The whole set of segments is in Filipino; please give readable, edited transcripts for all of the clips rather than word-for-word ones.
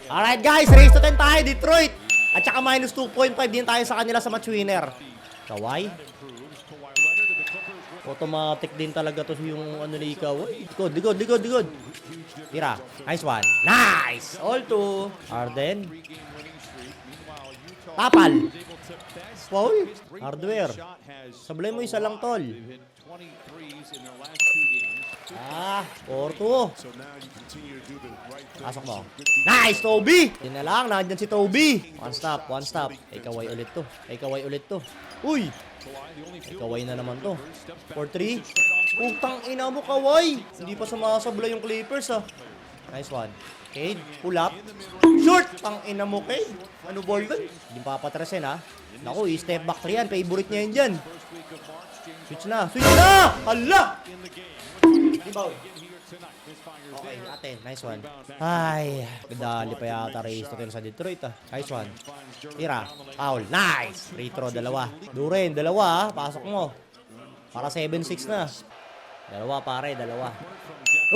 Alright guys, race to 10 tayo, Detroit. At saka minus 2.5 din tayo sa kanila sa match winner. Kawhi. Automatic din talaga to yung ano ni Kawhi. Good. Tira. Nice one. Nice! All two. Arden. Tapal. Foul. Hardware. Sablay mo isa lang, tol. 4-2. Pasok mo. Nice, Toby! Yun na lang, nandyan si Toby. One stop. Kawhi ulit to. Uy! Kawhi na naman to. 4-3. Putang ina mo, Kawhi! Hindi pa sumasablay yung Clippers, ah. Nice one. Cade, pull up. Short! Tang ina mo, Cade. Ano ball dun? Hindi papatrasin, ha? Naku, i-step back 3 yan. Favorite niya yun dyan. Switch na! Hala! Rebound. Okay, natin. Nice one. Ay, nadali pa yata race to sa Detroit, ah. Nice one. Tira. Foul. Nice. Free throw, dalawa. Duren, dalawa, ah. Pasok mo. Para 7-6 na. Dalawa, dalawa.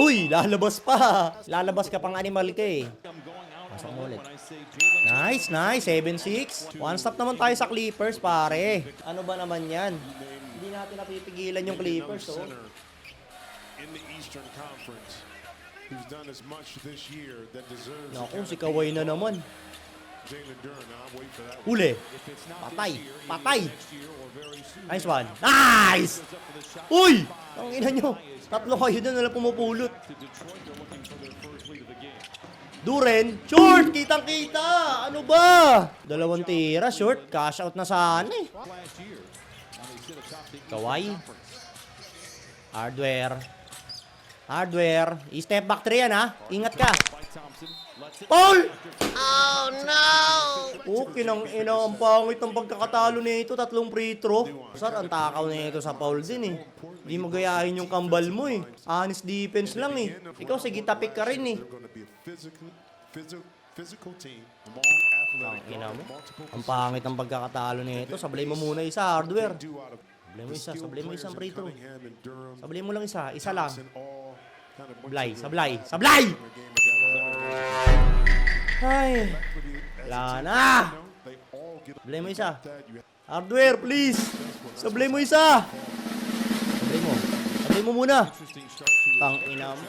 Uy, lalabas pa. Lalabas ka pang animal ka, eh. Pasok mo ulit. Nice. 7-6. One stop naman tayo sa Clippers, pare. Ano ba naman yan? Hindi natin napipigilan yung Clippers, oh. In the Eastern Conference, who's done as much this year that deserves. Naku, si Kawhi na naman. Jalen Duren, I'll wait for that. Uli. Patay. Nice one. Nice! Uy! Ang ina nyo. Tatlo kayo na nalang pumupulot. Duren. Short! Kitang-kita! Ano ba? Dalawang tira. Short. Cash out na sana, eh. Kawhi. Hardware. I-step back 3 yan, ha? Ingat ka. Paul! Oh, no! Okay nang ina. Ang pangit ng pagkakatalo nito. 3 free throw. Sir, ang takaw nito sa Paul din, eh. Hindi mo gayahin yung kambal mo, eh. Honest defense lang, eh. Ikaw, sige, tapik ka rin, eh. Ang ina mo. Ang pangit ng pagkakatalo nito. Sablay mo muna isa, Hardware. Sablay mo isang free throw. Sablay mo lang isa. Isa lang. Sablay. Ay. Wala na. Sablay mo isa. Hardware, please. Sablay mo isa. Sablay mo muna. Tang ina mo.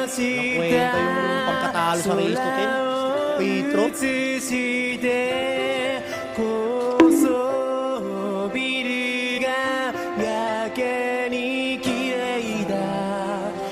Nakwenta yung pagkatalo sa race to 10. Petro.